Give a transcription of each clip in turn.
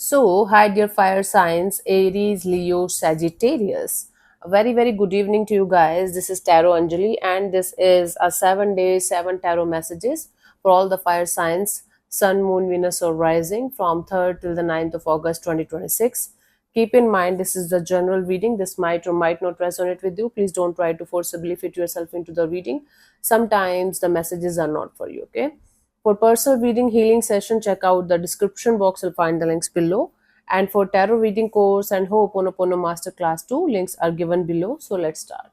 So, hi dear fire signs, Aries, Leo, Sagittarius. A very, very good evening to you guys. This is Tarot Anjali, and this is a 7 day, 7 tarot messages for all the fire signs, Sun, Moon, Venus, or Rising from 3rd till the 9th of August 2026. Keep in mind, this is the general reading. This might or might not resonate with you. Please don't try to forcibly fit yourself into the reading. Sometimes the messages are not for you, okay? For personal reading healing session, check out the description box. You'll find the links below. And for tarot reading course and Ho'oponopono masterclass 2, links are given below. So let's start.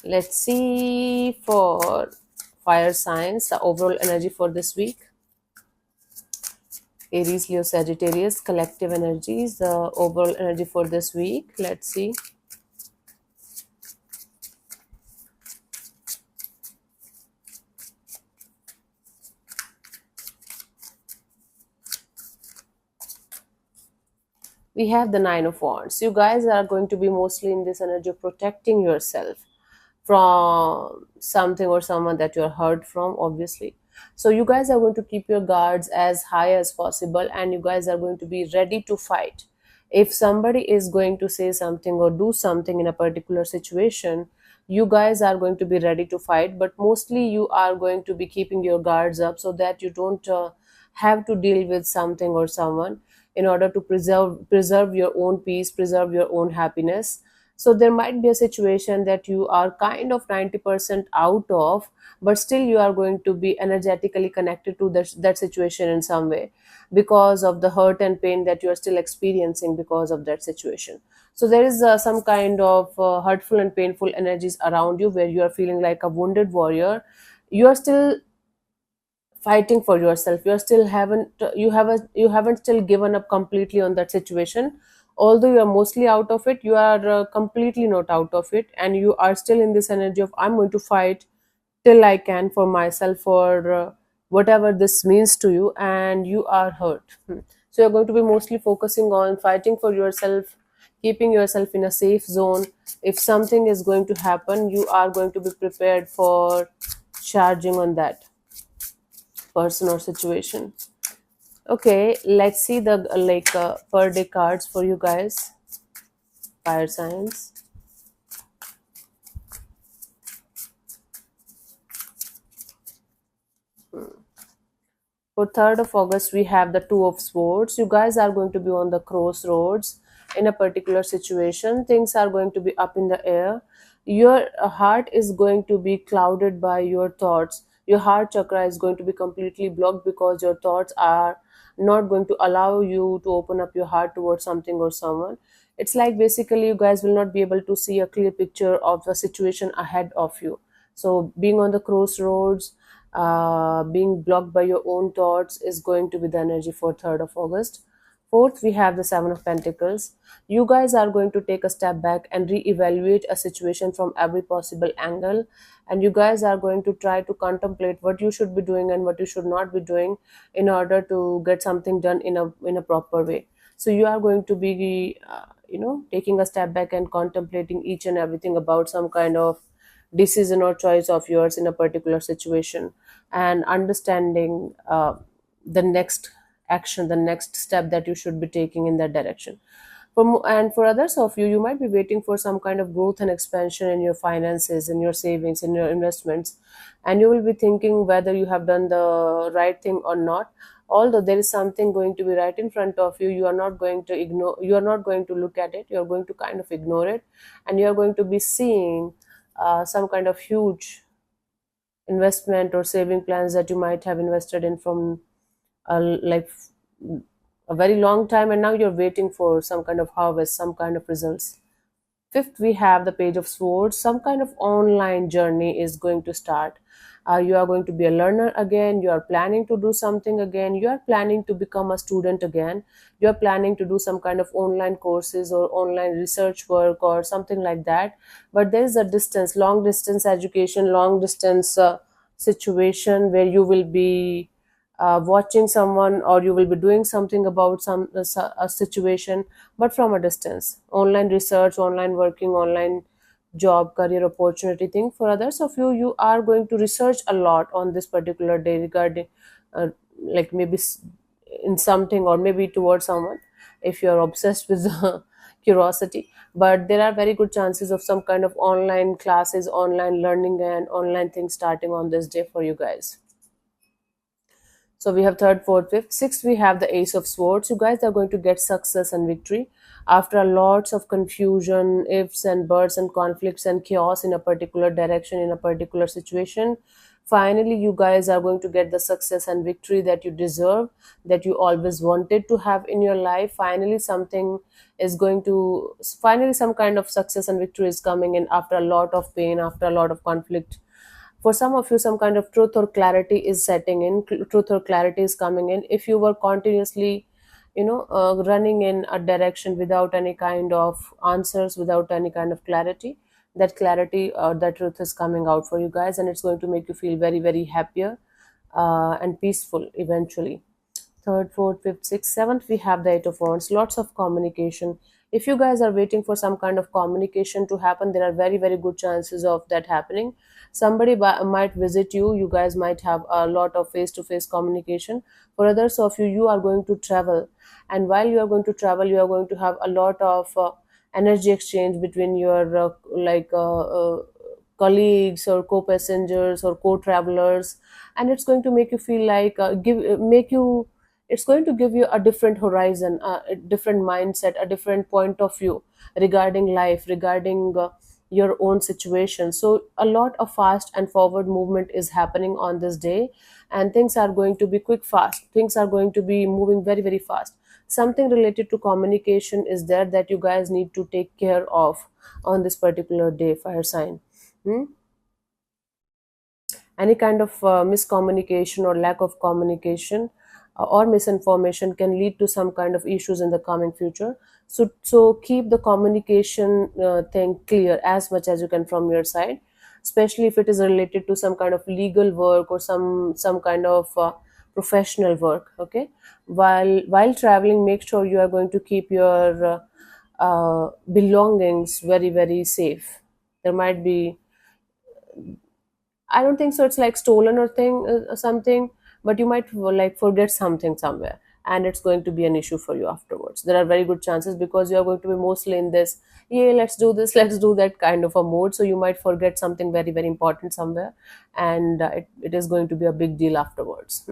Let's see for fire signs, the overall energy for this week. Aries, Leo, Sagittarius, collective energies, the overall energy for this week. Let's see. We have the Nine of Wands. You guys are going to be mostly in this energy of protecting yourself from something or someone that you're hurt from, obviously. So you guys are going to keep your guards as high as possible, and you guys are going to be ready to fight. If somebody is going to say something or do something in a particular situation, you guys are going to be ready to fight, but mostly you are going to be keeping your guards up so that you don't have to deal with something or someone, in order to preserve your own peace, preserve your own happiness. So there might be a situation that you are kind of 90% out of, but still you are going to be energetically connected to that situation in some way, because of the hurt and pain that you are still experiencing because of that situation. So there is some kind of hurtful and painful energies around you, where you are feeling like a wounded warrior. You are still fighting for yourself. You haven't still given up completely on that situation. Although you are mostly out of it, you are completely not out of it, and you are still in this energy of, I'm going to fight till I can for myself, for whatever this means to you, and you are hurt. So you're going to be mostly focusing on fighting for yourself, keeping yourself in a safe zone. If something is going to happen, you are going to be prepared for charging on that person or situation. Okay, let's see the per day cards for you guys, fire signs. For 3rd of August, we have the Two of Swords. You guys are going to be on the crossroads in a particular situation. Things are going to be up in the air. Your heart is going to be clouded by your thoughts. Your heart chakra is going to be completely blocked because your thoughts are not going to allow you to open up your heart towards something or someone. It's like basically you guys will not be able to see a clear picture of the situation ahead of you. So being on the crossroads, being blocked by your own thoughts, is going to be the energy for 3rd of August. 4th, we have the Seven of Pentacles. You guys are going to take a step back and re-evaluate a situation from every possible angle, and you guys are going to try to contemplate what you should be doing and what you should not be doing in order to get something done in a proper way. So you are going to be taking a step back and contemplating each and everything about some kind of decision or choice of yours in a particular situation, and understanding the next action, the next step that you should be taking in that direction. And for others of you, you might be waiting for some kind of growth and expansion in your finances, in your savings, in your investments, and you will be thinking whether you have done the right thing or not. Although there is something going to be right in front of you, you are not going to ignore, you are not going to look at it, you are going to kind of ignore it, and you are going to be seeing some kind of huge investment or saving plans that you might have invested in from like a very long time, and now you're waiting for some kind of harvest, some kind of results. 5th, we have the Page of Swords. Some kind of online journey is going to start. You are going to be a learner again. You are planning to do something again. You are planning to become a student again. You are planning to do some kind of online courses or online research work or something like that. But there is a distance, long distance education, long distance situation, where you will be watching someone, or you will be doing something about a situation, but from a distance. Online research, online working, online job, career opportunity thing. For others of you, you are going to research a lot on this particular day regarding like maybe in something, or maybe towards someone, if you're obsessed with curiosity. But there are very good chances of some kind of online classes, online learning, and online things starting on this day for you guys. So we have third, fourth, fifth, sixth. We have the Ace of Swords. You guys are going to get success and victory after a lots of confusion, ifs and buts and conflicts and chaos in a particular direction, in a particular situation. Finally, you guys are going to get the success and victory that you deserve, that you always wanted to have in your life. Finally, something is going to, finally, some kind of success and victory is coming in after a lot of pain, after a lot of conflict. For some of you, some kind of truth or clarity is setting in, truth or clarity is coming in. If you were continuously, running in a direction without any kind of answers, without any kind of clarity, that clarity or that truth is coming out for you guys, and it's going to make you feel very, very happier and peaceful eventually. Third, fourth, fifth, sixth, seventh, we have the Eight of Wands. Lots of communication. If you guys are waiting for some kind of communication to happen, there are very, very good chances of that happening. Somebody might visit you. You guys might have a lot of face-to-face communication. For others of you, you are going to travel, and while you are going to travel, you are going to have a lot of energy exchange between your colleagues or co-passengers or co-travelers, and it's going to make you feel like give make you it's going to give you a different horizon, a different mindset, a different point of view regarding life, regarding your own situation. So a lot of fast and forward movement is happening on this day, and things are going to be quick, fast. Things are going to be moving very, very fast. Something related to communication is there that you guys need to take care of on this particular day, fire sign. Hmm? Any kind of miscommunication or lack of communication or misinformation can lead to some kind of issues in the coming future. So keep the communication thing clear as much as you can from your side, especially if it is related to some kind of legal work or some kind of professional work. Okay, while traveling, make sure you are going to keep your belongings very, very safe. There might be, I don't think so. It's like stolen or thing or something, but you might like forget something somewhere, and it's going to be an issue for you afterwards. There are very good chances because you are going to be mostly in this, yeah, let's do this, let's do that kind of a mode. So you might forget something very, very important somewhere, and it is going to be a big deal afterwards.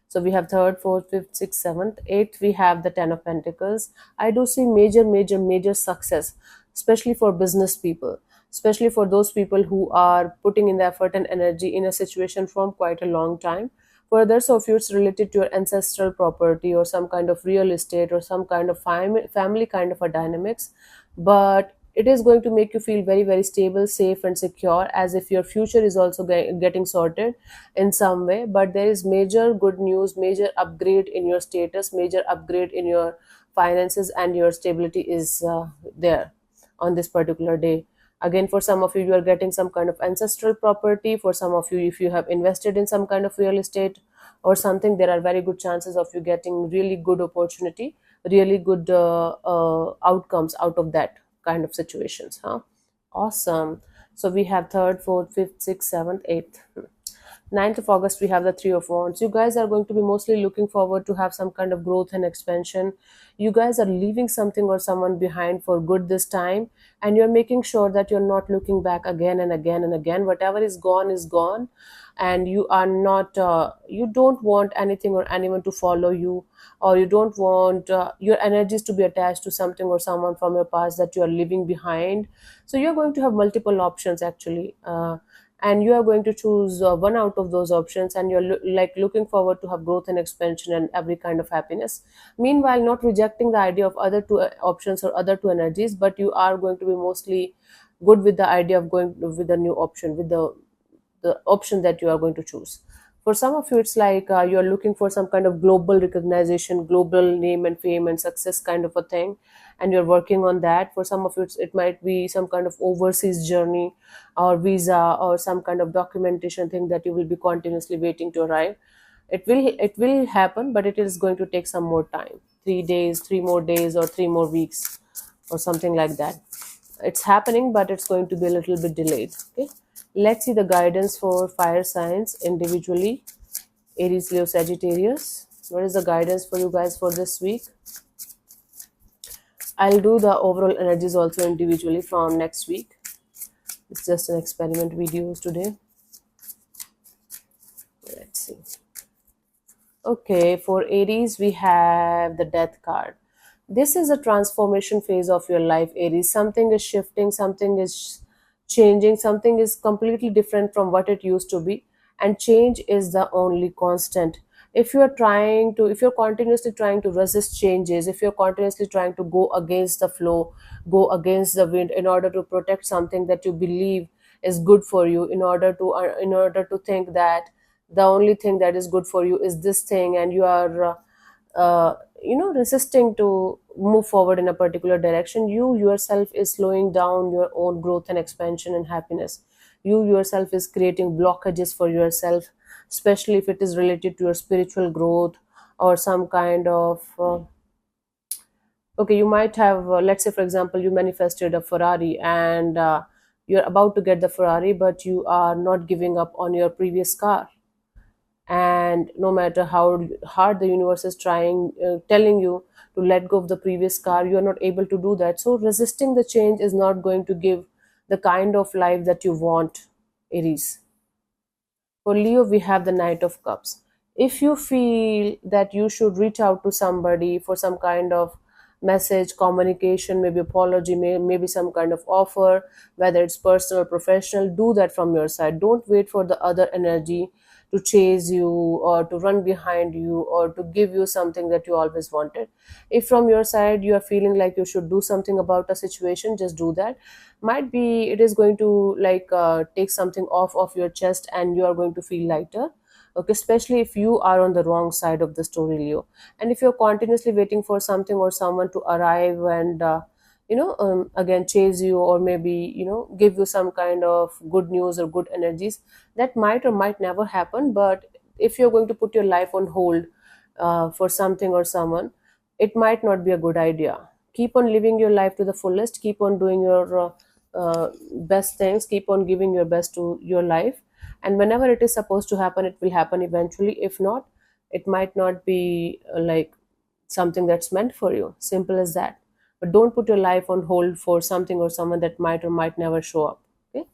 So we have third, fourth, fifth, sixth, seventh, eighth. We have the Ten of Pentacles. I do see major, major, major success, especially for business people, especially for those people who are putting in the effort and energy in a situation from quite a long time. For others of you, it's related to your ancestral property or some kind of real estate or some kind of family kind of a dynamics. But it is going to make you feel very, very stable, safe, and secure, as if your future is also getting sorted in some way. But there is major good news, major upgrade in your status, major upgrade in your finances, and your stability is there on this particular day. Again, for some of you, you are getting some kind of ancestral property. For some of you, if you have invested in some kind of real estate or something, there are very good chances of you getting really good opportunity, really good outcomes out of that kind of situations. Awesome. So we have third, fourth, fifth, sixth, seventh, eighth. 9th of August, we have the Three of Wands. You guys are going to be mostly looking forward to have some kind of growth and expansion. You guys are leaving something or someone behind for good this time, and you're making sure that you're not looking back again and again and again. Whatever is gone, and you are not, you don't want anything or anyone to follow you, or you don't want your energies to be attached to something or someone from your past that you are leaving behind. So you're going to have multiple options actually. And you are going to choose one out of those options, and you're looking forward to have growth and expansion and every kind of happiness. Meanwhile, not rejecting the idea of other two options or other two energies, but you are going to be mostly good with the idea of going with a new option, with the option that you are going to choose. For some of you, it's like you're looking for some kind of global recognition, global name and fame and success kind of a thing, and you're working on that. For some of you, it might be some kind of overseas journey or visa or some kind of documentation thing that you will be continuously waiting to arrive. It will happen, but it is going to take some more time, 3 days, 3 more days, or 3 more weeks, or something like that. It's happening, but it's going to be a little bit delayed. Okay, let's see the guidance for fire signs individually. Aries, Leo, Sagittarius. What is the guidance for you guys for this week? I'll do the overall energies also individually from next week. It's just an experiment videos today. Let's see. Okay, for Aries, we have the Death card. This is a transformation phase of your life, Aries. Something is shifting, something is changing, something is completely different from what it used to be, and change is the only constant. If you're continuously trying to resist changes, if you're continuously trying to go against the flow, go against the wind in order to protect something that you believe is good for you, in order to think that the only thing that is good for you is this thing, and you are resisting to move forward in a particular direction, you yourself is slowing down your own growth and expansion and happiness. You yourself is creating blockages for yourself, especially if it is related to your spiritual growth or some kind of okay, you might have, let's say for example, you manifested a Ferrari, and you're about to get the Ferrari, but you are not giving up on your previous car. And no matter how hard the universe is trying, telling you to let go of the previous car, you are not able to do that. So resisting the change is not going to give the kind of life that you want, Aries. For Leo, we have the Knight of Cups. If you feel that you should reach out to somebody for some kind of message, communication, maybe apology, maybe some kind of offer, whether it's personal or professional, do that from your side. Don't wait for the other energy to chase you or to run behind you or to give you something that you always wanted. If from your side you are feeling like you should do something about a situation, just do that. Might be it is going to like take something off of your chest, and you are going to feel lighter. Okay, especially if you are on the wrong side of the story, Leo. And if you're continuously waiting for something or someone to arrive and again chase you, or maybe give you some kind of good news or good energies, that might or might never happen. But if you're going to put your life on hold for something or someone, it might not be a good idea. Keep on living your life to the fullest, keep on doing your best things, keep on giving your best to your life, and whenever it is supposed to happen, it will happen eventually. If not, it might not be like something that's meant for you. Simple as that. But don't put your life on hold for something or someone that might or might never show up. Okay.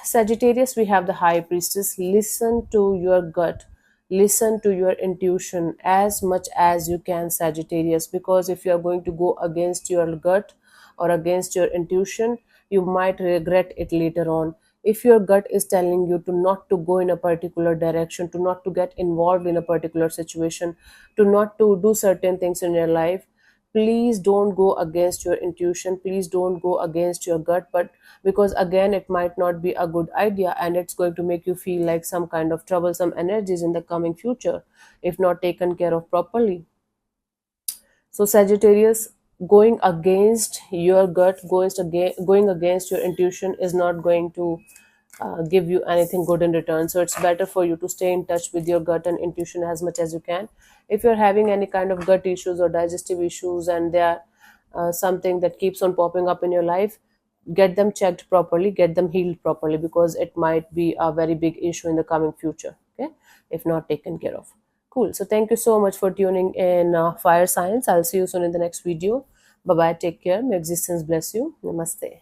Sagittarius, we have the High Priestess. Listen to your gut, listen to your intuition as much as you can, Sagittarius, because if you are going to go against your gut or against your intuition, you might regret it later on. If your gut is telling you to not to go in a particular direction, to not to get involved in a particular situation, to not to do certain things in your life, please don't go against your intuition, please don't go against your gut. But because again it might not be a good idea, and it's going to make you feel like some kind of troublesome energies in the coming future if not taken care of properly. So Sagittarius, going against your gut, going against your intuition is not going to give you anything good in return. So it's better for you to stay in touch with your gut and intuition as much as you can. If you're having any kind of gut issues or digestive issues, and they are something that keeps on popping up in your life, get them checked properly, get them healed properly, because it might be a very big issue in the coming future, okay, if not taken care of. Cool. So thank you so much for tuning in Fire Science. I'll see you soon in the next video. Bye bye, take care, may existence bless you. Namaste.